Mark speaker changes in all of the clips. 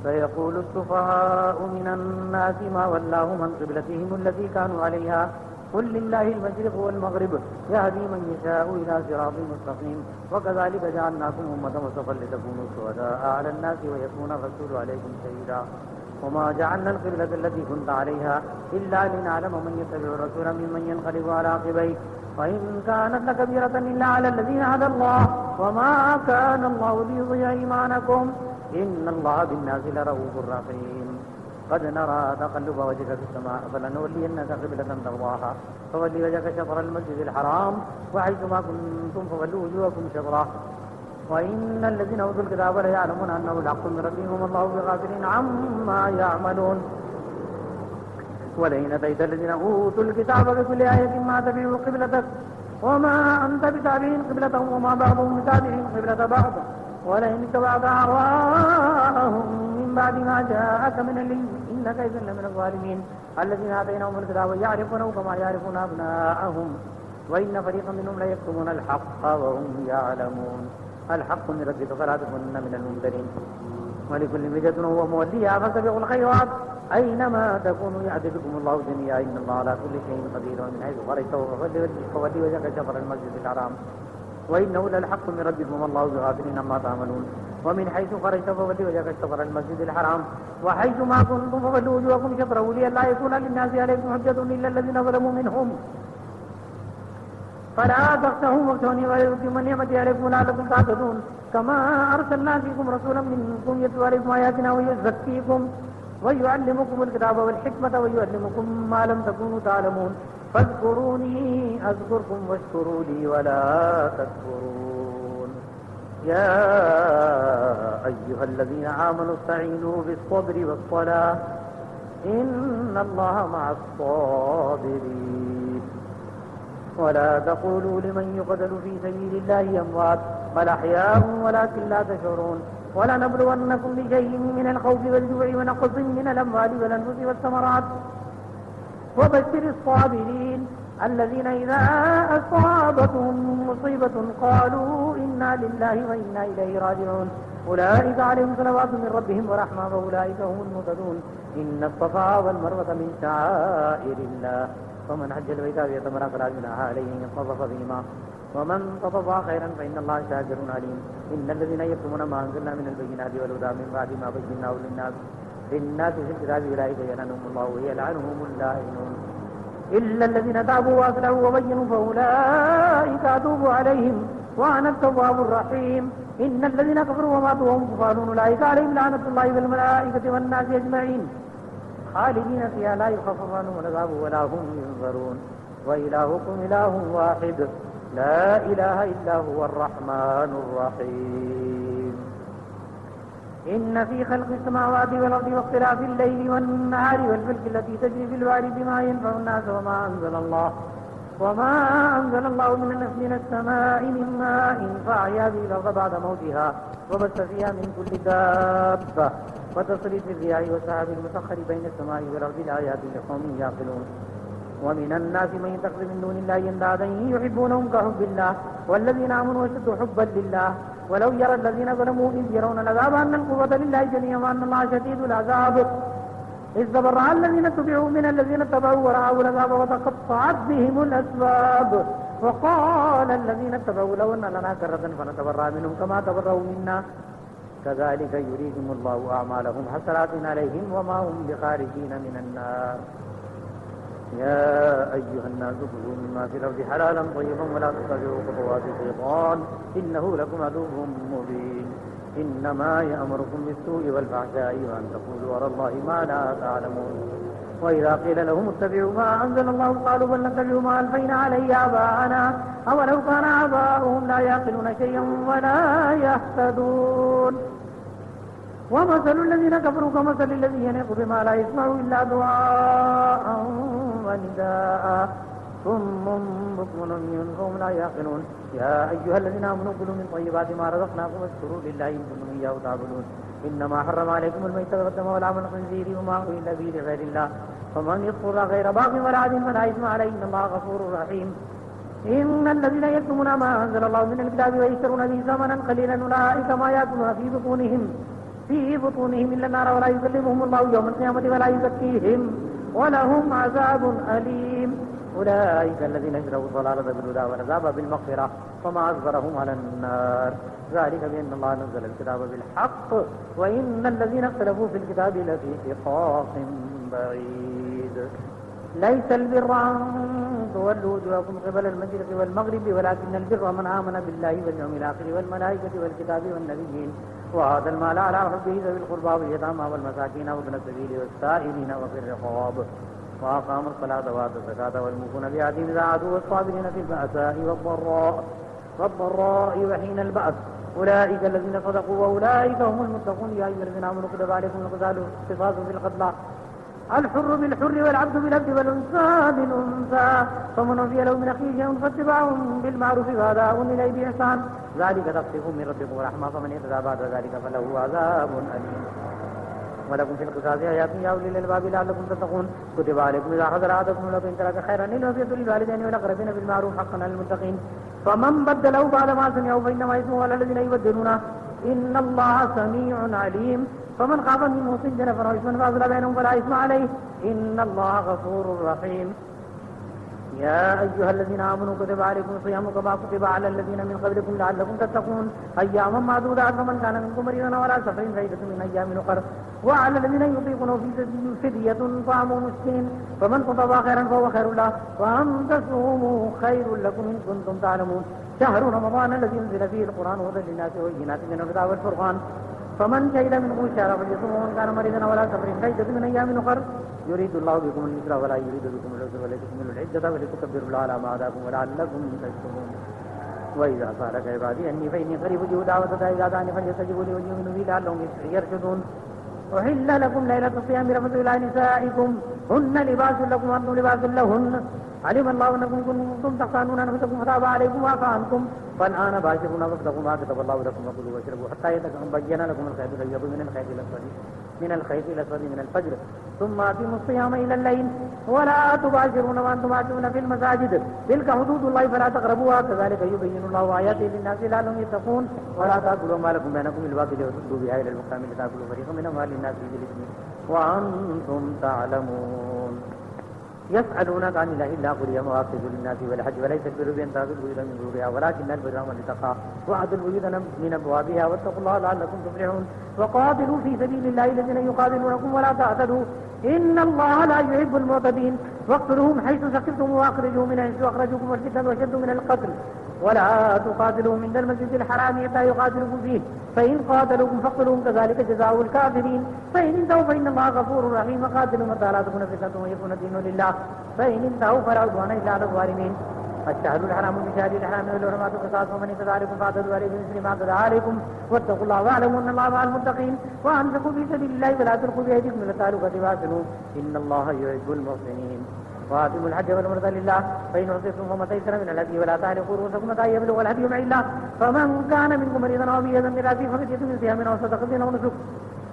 Speaker 1: سيقول السفهاء من الناس ما ولاهم عن قبلتهم التي كانوا عليها قل لله المشرق والمغرب يهدي من يشاء إلى صراط مستقيم وكذلك جعلناكم أمة وسطا لتكونوا شهداء على الناس ويكون الرسول عليكم شهيدا وما جعلنا القبلة التي كنت عليها إلا لنعلم من يتبع الرسول ممن ينقلب على عقبيه وإن كانت لكبيرة إلا على الذين هدى الله وما كان الله ليضيع إيمانكم إن الله بالناس لرؤوف رحيم قد نرى تقلب وجهك في السماء فلنولينك قبلة ترضاها فولي وجهك شطر المسجد الحرام وحيثما كنتم فولوا وجوهكم شطره وإن الذين أوتوا الكتاب ليعلمون أنه الحق من ربهم وما الله بغافل عما يعملون ولئن أتيت الذين أوتوا الكتاب بكل آية ما تبعوا قبلتك وما أنت بتابع قبلتهم وما بعضهم بتابع قبلة بعض ولئن اتبعت أهواءهم من بعد ما جاءك من العلم إنك إذا لمن الظالمين الذين آتيناهم الكتاب يعرفونه كما يعرفون أبناءهم وإن فريقا منهم ليكتمون الحق وهم يعلمون الحق من ربك فلا تكونن من الممترين ولكل وجهة هو موليها فاستبقوا الخيرات أينما تكونوا يأتي بكم الله جميعا إن الله على كل شيء قدير ومن حيث خرجت فولي وجهك شطر المسجد الحرام وإنه للحق من ربكم وما الله بغافل عما تعملون ومن حيث خرجت فولي وجهك شطر المسجد الحرام وحيث ما كنتم فولوا وجوهكم شطره لئلا يكون للناس عليكم حجة إلا الذين ظلموا منهم فلا تخشوهم واخشوني ويؤتم نعمتي عليكم لعلكم تعتدون كما أرسلنا فيكم رسولا منكم يتلو عليكم آياتنا ويزكيكم ويعلمكم الكتاب والحكمة ويعلمكم ما لم تكونوا تعلمون فاذكروني أذكركم واشكروا لي ولا تكفرون يا أيها الذين آمنوا استعينوا بالصبر والصلاة إن الله مع الصابرين ولا تقولوا لمن يقتل في سبيل الله أموات بل أحياء ولكن لا تشعرون ولنبلونكم بشيء من الخوف والجوع ونقص من الأموال والأنفس والثمرات وبشر الصابرين الذين إذا أصابتهم مصيبة قالوا إنا لله وإنا إليه راجعون أولئك عليهم صلوات من ربهم ورحمة وأولئك هم المهتدون إن الصفا والمروة من شعائر الله ومن حج البيت فيعتمر فلا جناح عليه ان يطوف بهما ومن تطوع خيرا فإن الله شاكر عليم إن الذين يكتمون ما أنزلنا من البينات والهدى من بعد ما بيناه للناس في الكتاب أولئك يلعنهم الله ويلعنهم اللاعنون إلا الذين تابوا وأصلحوا وبينوا فأولئك أتوب عليهم وأنا التواب الرحيم إن الذين كفروا وماتوا وهم كفار أولئك عليهم لعنة الله والملائكة والناس أجمعين خالدين فيها لا يخفف عنهم العذاب ولا هم ينظرون وإلهكم إله واحد لا إله إلا هو الرحمن الرحيم إن في خلق السماوات والأرض واختلاف الليل والنهار والفلك التي تجري في البحر بما ينفع الناس وما أنزل الله من السماء من ماء فأحيا به الأرض بعد موتها وبث فيها من كل دابة وتصريف الرياح والسحاب المسخر بين السماء والأرض لآيات لقوم يعقلون ومن الناس من يتخذ من دون الله أندادا يحبونهم كحب الله والذين آمنوا أشد حبا لله ولو يرى الذين ظلموا إذ يرون العذاب أن القوة لله جميعا وأن الله شديد العذاب إذ تبرأ الذين اتبعوا من الذين اتبعوا ورأوا العذاب وتقطعت بهم الأسباب وقال الذين اتبعوا لو أن لنا كرة فنتبرأ منهم كما تبرأوا منا كذلك يريهم الله أعمالهم حسرات عليهم وما هم بخارجين من النار يا أيها الناس كلوا مما في الأرض حلالا طيبا ولا تتبعوا خطوات الشيطان إنه لكم عدو مبين إنما يأمركم بالسوء والفحشاء وأن تقولوا على الله ما لا تعلمون وإذا قيل لهم اتبعوا ما أنزل الله قالوا بل نتبع ما ألفينا عليه آباءنا أولو كان آباؤهم لا يعقلون شيئا ولا يهتدون ومثل الذين كفروا كمثل الذي ينق بما لا يسمع إلا دعاء ونداء ثم بكم عمي فهم لا يعقلون يا أيها الذين آمنوا كلوا من طيبات ما رزقناكم واشكروا لله إن كنتم إياه تعبدون إنما حرم عليكم الميتة والدم ولحم الخنزير وما أهل به لغير الله فمن يضطر غير باغ ولا عاد فلا إثم عليه إن الله غفور رحيم إن الذين يكتمون ما أنزل الله من الكتاب ويشترون به ثمنا قليلا أولئك ما يأكلون في بطونهم في بطونهم إلا النار ولا يكلمهم الله يوم القيامة ولا يزكيهم ولهم عذاب أليم. أولئك الذين اشتروا الضلالة بالهدى والعذاب بالمغفرة فما أصبرهم على النار ذلك بأن الله نزل الكتاب بالحق وإن الذين اختلفوا في الكتاب لفي شقاق بعيد. ليس البر أن تولوا وجوهكم قبل المشرق والمغرب ولكن البر من آمن بالله واليوم الآخر والملائكة والكتاب والنبيين وآتى المال على حبه ذوي القربى واليتامى والمساكين وابن السبيل والسائلين وفي الرقاب وأقاموا الصلاة وآتوا الزكاة والموفون بعهدهم إذا عاهدوا والصابرين في البأساء والضراء وحين البأس أولئك الذين صدقوا وأولئك هم المتقون. يا أيها الذين آمنوا كتب عليكم القتال قصاص في القتلى الحر بالحر والعبد بالعبد والأنثى بالأنثى فمن عفي له من أخيه شيء فاتباع بالمعروف وأداء إليه بإحسان ذلك تخفيف من ربكم ورحمة فمن اهتدى بعد ذلك فله عذاب أليم. ولكم في القصاص حياة يا أولي الألباب لعلكم تتقون. كتب عليكم إذا حضر أحدكم الموت إن ترك خيرا للوصية للوالدين والأقربين بالمعروف حقا على المتقين فمن بدله بعد ما سمعه فإنما إثمه على الذين يبدلونه إن الله سميع عليم. فمن خاف من موص جنفا أو إثما فأصلح بينهم فلا إثم عليه إن الله غفور رحيم. يا أيها الذين آمنوا كتب عليكم الصيام كما كتب على الذين من قبلكم لعلكم تتقون أياما معدودات فمن كان منكم مريضا ولا سفر فعدة من أيام أخر وعلى الذين يطيقونه فدية طعام مسكين فمن تطوع خيرا فهو خير له وأن تصوموا خير لكم إن كنتم تعلمون. شهر رمضان الذي أنزل فيه القرآن هدى للناس وبينات من الهدى والفرقان فمن شهد منكم الشهر فليصمه ومن كان مريضا ولا سفر فعدة من أيام أخر يريد الله بكم اليسر ولا يريد بكم العسر ولتكملوا العدة ولتكبروا الله على ما هداكم ولعلكم تشكرون. وإذا سألك عبادي أني فإني قريب أجيب دعوة الداعي إذا دعاني فليستجيبوا لي وليؤمنوا بي لعلهم يرشدون. أحل لكم ليلة الصيام رفث إلى نسائكم هن لباس لكم وأنتم لباس لهن علم الله أنكم كنتم تختانون أنفسكم فتاب عليكم وعفى عنكم فالآن باشرون وابتغوا ما كتب الله لكم وكلوا واشربوا حتى يتبين لكم الخيط الأبيض من الخيط الأسود من الفجر ثم أتموا الصيام إلى الليل ولا تباشرون وأنتم عاكفون في المساجد تلك حدود الله فلا تقربوها كذلك يبين الله آياته للناس لعلهم يتقون. ولا تأكلوا أموالكم بينكم بالباطل وتصدوا بها إلى المحكام لتأكلوا فريقا من أموال الناس بالإثم وأنتم تعلمون. يسألونك عن الله إلا قل هي مواقيت للناس والحج وليس البر بأن تأتوا البيوت من ظهورها ولكن البر من اتقى وأتوا البيوت من أبوابها واتقوا الله لعلكم تفلحون. وقاتلوا في سبيل الله الذين يقاتلونكم ولا تعتدوا إن الله لا يحب المعتدين واقتلوهم حيث سكنتم وأخرجوهم من حيث أخرجوكم والفتنة وشد من القتل ولا تقاتلوهم عند المسجد الحرام حتى يقاتلوكم فيه فإن قاتلوكم فاقتلوهم كذلك جزاء الكافرين فإن انتهوا فإن الله غفور رحيم. وقاتلوا متى لا تكون فتنة ويكون الدين لله فإن انتهوا فلا عدوان إلا على الظالمين. الشهر الحرام بشهر الحرام والحرمات قصاص ومن اعتدى عليكم فاعتدوا عليه بمثل ما اعتدى عليكم واتقوا الله واعلموا أن الله مع المتقين وأنفقوا في سبيل الله ولا تلقوا بأيديكم إلى التهلكة واحسنوا إن الله يحب المحسنين. وأتموا الحج والعمرة لله فإن أحصرتم فما تيسر من الهدي ولا تحلقوا رؤوسكم حتى يبلغ الهدي معله فمن كان منكم مريضا أو به أذى من رأسه ففدية من صيام أو صدقة أو نسك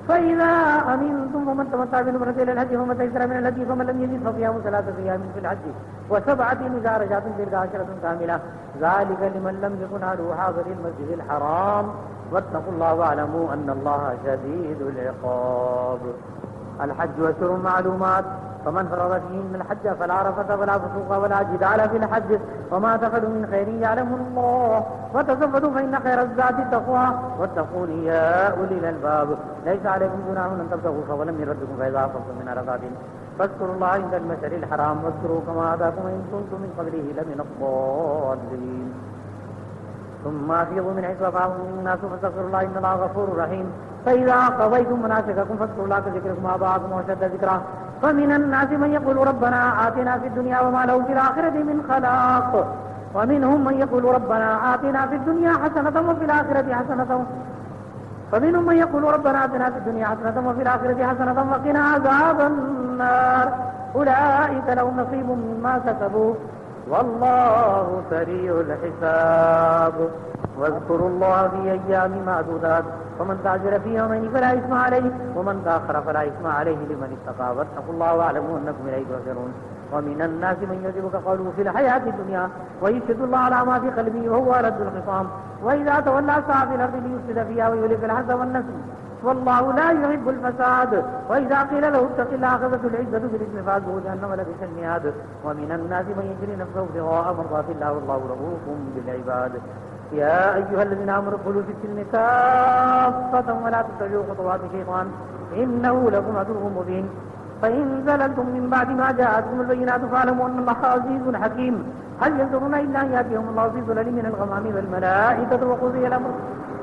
Speaker 1: فإذا أمنتم فمن تمتع بالعمرة إلى الحج فما تيسر من الهدي فمن لم يجد فصيام 3 أيام في الحج و7 إذا رجعتم تلك 10 كاملة ذلك لمن لم يكن أهله حاضر المسجد الحرام واتقوا الله واعلموا أن الله شديد العقاب. الحج أشهر معلومات فمن فرض فيهن الحج فلا رفث ولا فسوق ولا جدال في الحج وما تفعلوا من خير يعلمه الله وتزودوا فإن خير الزاد التقوى واتقون يا أولي الألباب. ليس عليكم جناح أن تبتغوا فضلا من ربكم فإذا أفضتم من عرفات فاذكروا الله عند المشعر الحرام واذكروا كما هداكم إن كنتم من قبله لمن الضالين. ثم أفيضوا من حيث أفاض الناس فاستغفروا الله إن الله غفور رحيم. فإذا قضيتم مناسككم فاذكروا الله كذكركم آباءكم وأشد ذكرا فمن الناس من يقول ربنا آتنا في الدنيا وما له في الآخرة من خلاق ومنهم من يقول ربنا آتنا في الدنيا حسنة وفي الآخرة حسنة فمنهم من يقول ربنا آتنا في الدنيا حسنة وفي الآخرة حسنة وقنا عذاب النار أولئك لهم نصيب مما كسبوا والله سريع الحساب. واذكروا الله في أيام معدودات ومن تعجل في يومين فلا إثم عليه ومن تأخر فلا إثم عليه لمن اتقى واتقوا الله واعلموا أنكم إليه تحشرون. ومن الناس من يعجبك قوله في الحياة الدنيا ويشهد الله على ما في قلبه وهو ألد الخصام وإذا تولى سعى في الأرض ليفسد فيها ويهلك الحرث والنسل والله لا يحب الفساد. وإذا قيل له اتق الله أخذته العزة بالإثم فعذبه جهنم لبئس المهاد. ومن الناس من يجري نفسه ابتغاء مرضات الله والله رؤوف بالعباد. يا أيها الذين آمنوا ادخلوا في السلم كافة ولا تتبعوا خطوات الشيطان إنه لكم عدو مبين. فإن زللتم من بعد ما جاءتكم البينات فاعلموا أن الله عزيز حكيم. هل ينظرون إلا أن يأتيهم الله في ظلل من الغمام والملائكة وقضي الأمر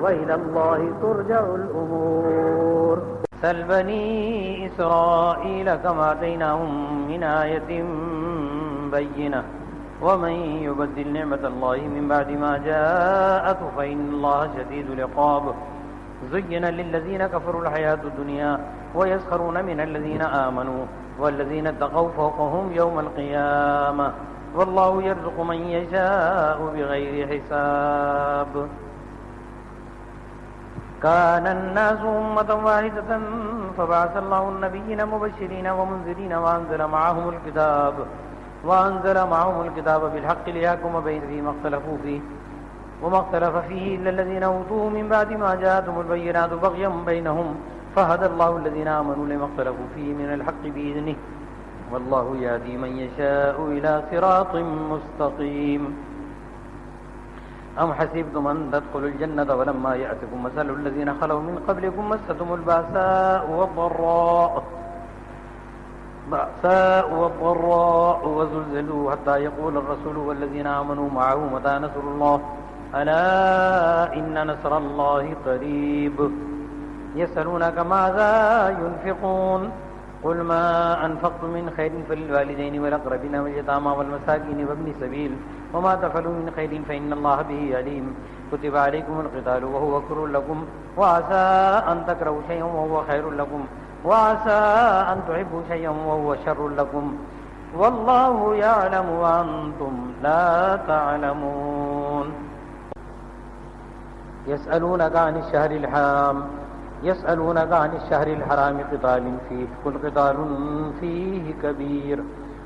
Speaker 1: وإلى الله ترجع الأمور.
Speaker 2: سل بني إسرائيل كما آتيناهم من آية بينة ومن يبدل نعمة الله من بعد ما جاءته فإن الله شديد العقاب. زين للذين كفروا الحياة الدنيا ويسخرون من الذين آمنوا والذين اتقوا فوقهم يوم القيامة والله يرزق من يشاء بغير حساب. كان الناس أمة واحدة فبعث الله النبيين مبشرين ومنذرين وأنزل معهم الكتاب بالحق ليحكم بين فيما اختلفوا فيه وما اختلف فيه إلا الذين أوتوه من بعد ما جاءتهم البينات بغيا بينهم فهدى الله الذين آمنوا لما اختلفوا فيه من الحق بإذنه والله يهدي من يشاء إلى صراط مستقيم. أم حسبتم أن تدخلوا الجنة ولما يأتكم مثل الذين خلوا من قبلكم مستهم البأساء والضراء وزلزلوا حتى يقول الرسول والذين آمنوا معه متى نصر الله ألا إن نصر الله قريب. يسألونك ماذا ينفقون قل ما أنفقتم من خير فللوالدين والأقربين واليتامى والمساكين وابن السبيل وما تفعلوا من خير فإن الله به عليم. كتب عليكم القتال وهو كره لكم وعسى أن تكرهوا شيئا وهو خير لكم وعسى أن تحبوا شيئا وهو شر لكم والله يعلم وأنتم لا تعلمون. يسألونك عن الشهر الحرام قتال فيه قل قتال فيه كبير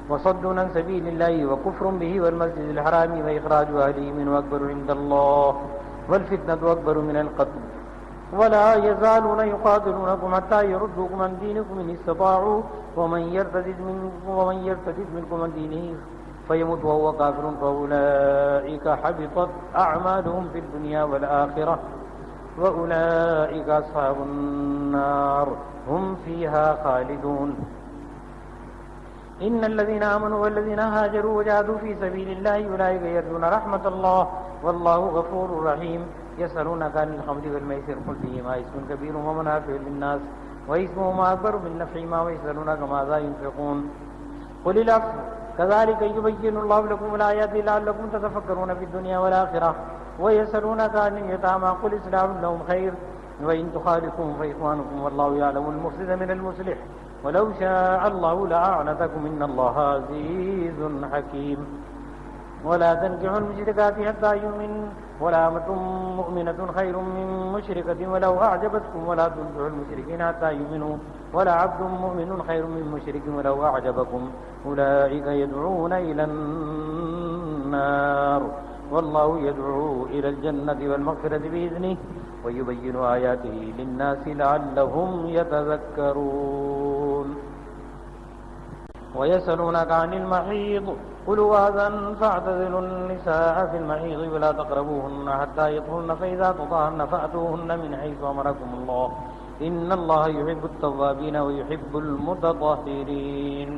Speaker 2: وصد عن سبيل الله وكفر به والمسجد الحرام وإخراج أهله منه أكبر عند الله والفتنة أكبر من القتل ولا يزالون يقاتلونكم حتى يردوكم عن دينكم إن استطاعوا ومن يرتد منكم عن دينه فيموت وهو كافر فأولئك حبطت أعمالهم في الدنيا والآخرة وأولئك أصحاب النار هم فيها خالدون. إن الذين آمنوا والذين هاجروا وجاهدوا في سبيل الله أولئك يرجون رحمة الله والله غفور رحيم. يسألونك عن الخمر والميسر قل فيهما اسم كبير ومنافع للناس واسمهما أكبر من نفعهما ويسألونك ماذا ينفقون قل العفو كذلك يبين الله لكم الآيات لعلكم تتفكرون في الدنيا والآخرة. ويسألونك عن اليتامى قل إصلاح لهم خير وإن تخالفوهم فإخوانكم والله يعلم المفسد من المصلح ولو شاء الله لأعنتكم إن الله عزيز حكيم. ولا تنكحوا المشركات حتى يؤمنوا ولأمة مؤمنة خير من مشركة ولو أعجبتكم ولا تنكحوا المشركين حتى يؤمنوا ولعبد مؤمن خير من مشرك ولو أعجبكم أولئك يدعون إلى النار والله يدعو إلى الجنة والمغفرة بإذنه ويبين آياته للناس لعلهم يتذكرون. ويسألونك عن المحيض قل هو أذى فاعتزلوا النساء في المحيض ولا تقربوهن حتى يطهرن فإذا تطهرن فأتوهن من حيث أمركم الله إن الله يحب التوابين ويحب المتطهرين.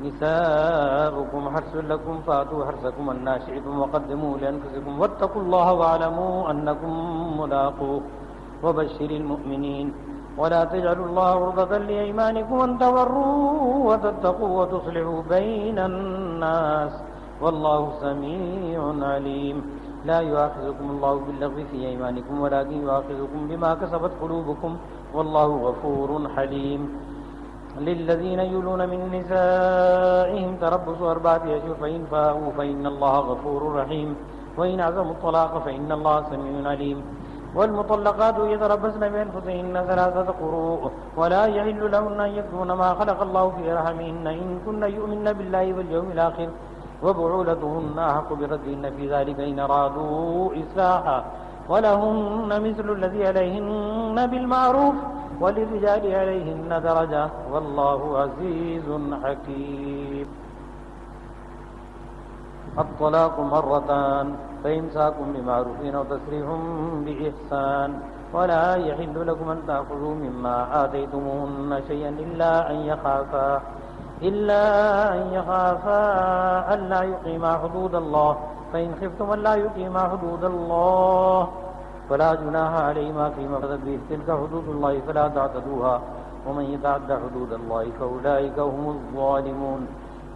Speaker 2: نساؤكم حرث لكم فأتوا حرثكم أنى شئتم وقدموا لأنفسكم واتقوا الله واعلموا أنكم ملاقوه وبشر المؤمنين. ولا تجعلوا الله عرضة لأيمانكم أن تبروا وتتقوا وتصلحوا بين الناس والله سميع عليم. لا يؤاخذكم الله باللغو في أيمانكم ولكن يؤاخذكم بما كسبت قلوبكم والله غفور حليم. للذين يولون من نسائهم تربص 4 أشهر فإن فاءوا فإن الله غفور رحيم وإن عزموا الطلاق فإن الله سميع عليم. والمطلقات يتربصن بأنفسهن 3 قروء ولا يحل لهن أن يكتمن ما خلق الله في أرحامهن إن كن يؤمن بالله واليوم الآخر وبعولتهن أحق بردهن في ذلك إن أرادوا إصلاحا ولهن مثل الذي عليهن بالمعروف وللرجال عليهن درجة والله عزيز حكيم. الطلاق مرتان فإمساك بمعروف أو تسريح بإحسان ولا يحل لكم أن تأخذوا مما آتيتموهن شيئا إلا أن يخافا ألا يقيما حدود الله فإن خفتم ألا يقيما حدود الله فلا جناح عليهما فيما افتدت به تلك حدود الله فلا تعتدوها ومن يتعد حدود الله فأولئك هم الظالمون.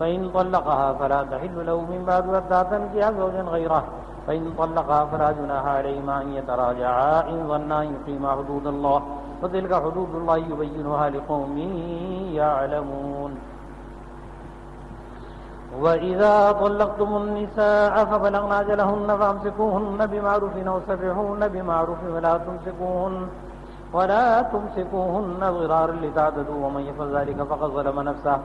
Speaker 2: فإن طلقها فلا تحل له من بعد حتى تنكح زوجا غيره فإن طلقها فلا جناح عليهما أن يتراجعا إن ظنا أن يقيما حدود الله وتلك حدود الله يبينها لقوم يعلمون. وإذا طلقتم النساء فبلغن أجلهن فأمسكوهن بمعروف أو سرحوهن بمعروف ولا تمسكوهن ضرارا لتعتدوا ومن يفعل ذلك فقد ظلم نفسه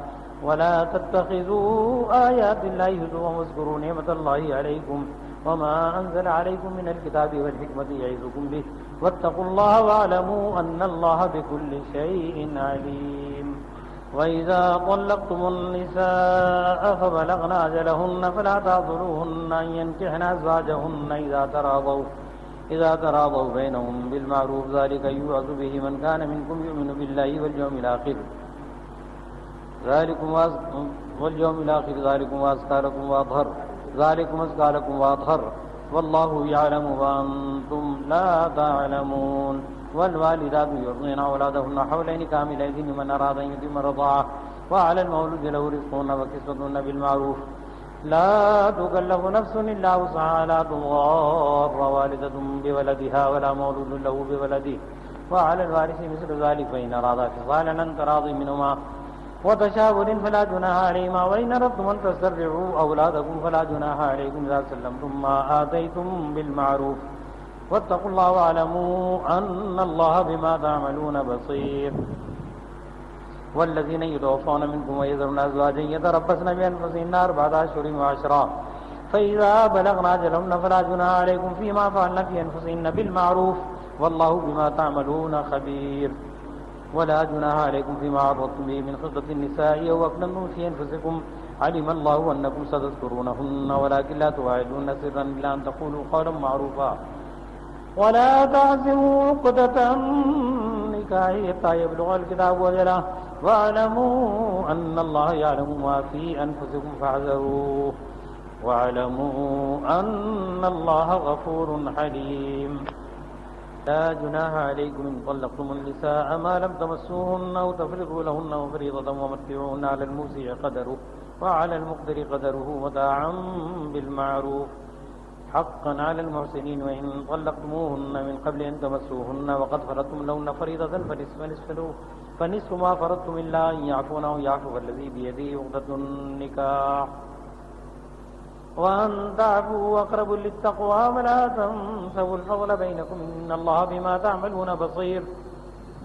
Speaker 2: ولا تتخذوا آيات الله هزوا واذكروا نعمة الله عليكم وما أنزل عليكم من الكتاب والحكمة يعظكم به واتقوا الله واعلموا أن الله بكل شيء عليم. وإذا طلقتم النساء فبلغن أجلهن فلا تعذروهن أن ينكحن أزواجهن إذا تراضوا بينهم بالمعروف ذلك يوعظ به من كان منكم يؤمن بالله واليوم الآخر ذلكم أزكى لكم وأطهر والله يعلم وأنتم لا تعلمون. والوالدات يرضعن أولادهن حولين كاملين لمن أراد أن يتم الرضاعة وعلى المولود له رزقهن وكسوتهن بالمعروف لا تكلف نفس إلا وسعها لا تضار والدة بولدها ولا مولود له بولده وعلى الوارث مثل ذلك فإن أرادا فصالا عن تراض منهما وتشاور فلا جناح عليهما وإن أردتم أن تسترجعوا أولادكم فلا جناح عليكم إذا سلمتم ما آتيتم بالمعروف واتقوا الله واعلموا أن الله بما تعملون بصير. والذين يتوفون منكم ويذرون أزواجا يتربصن بأنفسهن 4 أشهر وعشرا فإذا بلغن أجلهن فلا جناح عليكم فيما فعلن في أنفسهن بالمعروف والله بما تعملون خبير. ولا جناح عليكم فيما عرضتم به من خطبة النساء أو أكننتم في أنفسكم علم الله أنكم ستذكرونهن ولكن لا تواعدون سرا إلا أن تقولوا قولا معروفا ولا تعزموا عقدة النكاح حتى يبلغ الكتاب أجله واعلموا أن الله يعلم ما في أنفسكم فاحذروه واعلموا أن الله غفور حليم. لا جناح عليكم إن طلقتم النساء ما لم تمسوهن أو تفرضوا لهن فريضة ومتعوهن على الموسع قدره وعلى المقدر قدره متاعا بالمعروف حقا على المحسنين. وإن طلقتموهن من قبل أن تمسوهن وقد فرضتم لهن فريضة فنصف ما فرضتم إلا أن يعفون أو يعفو الذي بيده عقدة النكاح وأن تعفوا أقرب للتقوى ولا تنسوا الفضل بينكم إن الله بما تعملون بصير.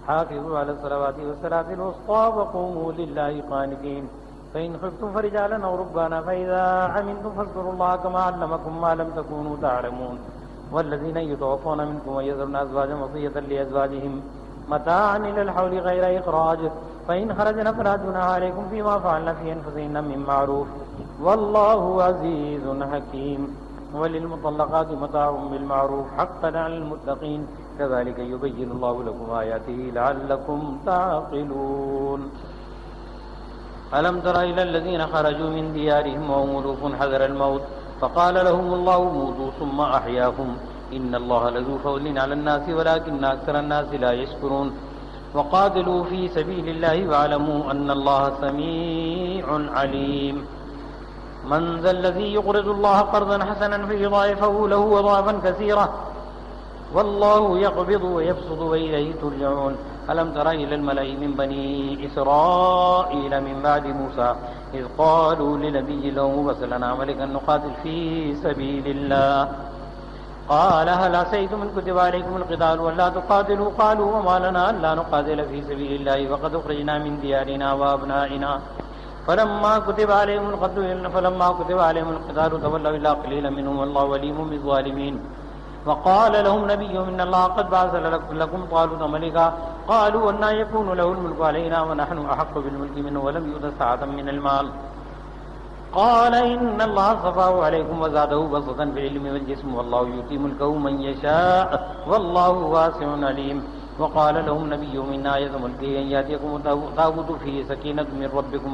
Speaker 2: حافظوا على الصلوات والصلاة الوسطى وقوموا لله قانتين. فإن خفتم فرجالا أو ركبانا فإذا أمنتم فاذكروا الله كما علمكم ما لم تكونوا تعلمون. والذين يتوفون منكم ويذرون أزواجا وصية لأزواجهم متاعا إلى الحول غير إخراج فإن خرجن فلا جناح عليكم فيما فعلن في أنفسهن من معروف والله عزيز حكيم. وللمطلقات متاع بالمعروف حقا على المتقين كذلك يبين الله لكم آياته لعلكم تعقلون. ألم تر إلى الذين خرجوا من ديارهم وهم ألوف حذر الموت فقال لهم الله موتوا ثم أحياهم إن الله لذو فضل على الناس ولكن أكثر الناس لا يشكرون. وقاتلوا في سبيل الله واعلموا أن الله سميع عليم. من ذا الذي يقرض الله قرضا حسنا فيضاعفه له أضعافا كثيرة والله يقبض ويبسط وإليه ترجعون. ألم تر إلى الملأ من بني إسرائيل من بعد موسى إذ قالوا لنبي له ابعث لنا ملكا نقاتل في سبيل الله قال هل عسيتم إن كتب عليكم القتال ولا تقاتلوا قالوا وما لنا ألا نقاتل في سبيل الله وقد أخرجنا من ديارنا وأبنائنا فلما كتب عليهم القتال تولوا إلا قليلا منهم والله وليم بالظالمين. وقال لهم نبيهم إن الله قد بعث لكم طالوت ملكا قالوا أنى يكون له الملك علينا ونحن أحق بالملك منه ولم يؤت سعة من المال قال إن الله اصطفاه عليكم وزاده بسطا في العلم والجسم والله يؤتي ملكه من يشاء والله واسع عليم وقال لهم نبيهم إن آية ملكه أن يأتيكم تابوت فيه سكينة من ربكم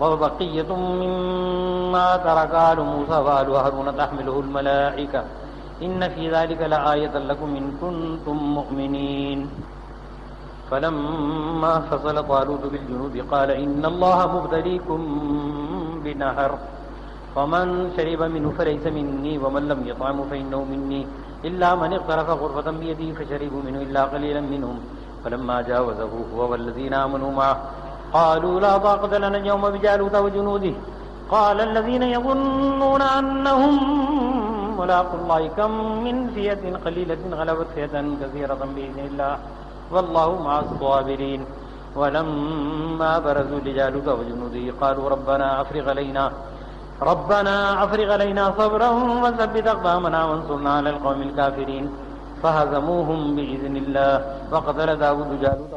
Speaker 2: وبقية مما ترك آل موسى وآل هارون تحمله الملائكة إن في ذلك لآية لكم إن كنتم مؤمنين فلما فصل طالوت بالجنود قال إن الله مبتليكم بنهر فمن شرب منه فليس مني ومن لم يطعم فإنه مني إلا من اغترف غرفة بيده فشربوا منه إلا قليلا منهم فلما جاوزه هو والذين آمنوا معه قالوا لا طاقة لنا اليوم بجالوت وجنوده قال الذين يظنون أنهم ملاقوا الله كم من فئة قليلة غلبت فئة كثيرة بإذن الله والله مع الصابرين ولما برزوا لجالوت وجنوده قالوا ربنا أفرغ علينا صبرا وثبت أقدامنا وانصرنا على القوم الكافرين فهزموهم بإذن الله وقتل داود جالوت